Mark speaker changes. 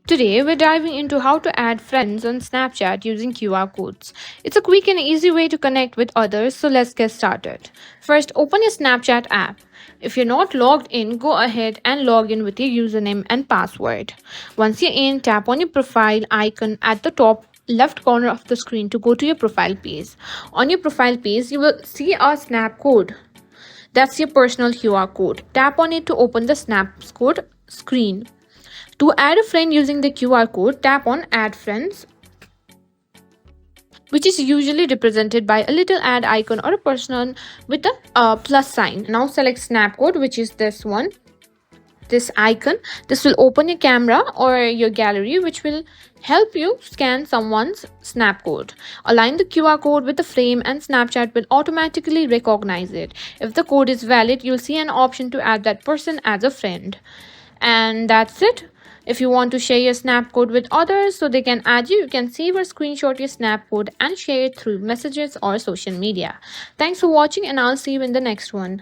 Speaker 1: Today, we're diving into how to add friends on Snapchat using QR codes. It's a quick and easy way to connect with others, so let's get started. First, open your Snapchat app. If you're not logged in, go ahead and log in with your username and password. Once you're in, tap on your profile icon at the top left corner of the screen to go to your profile page. On your profile page, you will see a snap code. That's your personal QR code. Tap on it to open the Snapcode screen. To add a friend using the QR code, tap on Add Friends, which is usually represented by a little add icon or a person with a plus sign. Now select Snapcode, which is this one, this icon. This will open your camera or your gallery, which will help you scan someone's Snapcode. Align the QR code with the frame and Snapchat will automatically recognize it. If the code is valid, you'll see an option to add that person as a friend. And that's it. If you want to share your snap code with others so they can add you, you can save or screenshot your snap code and share it through messages or social media. Thanks for watching, and I'll see you in the next one.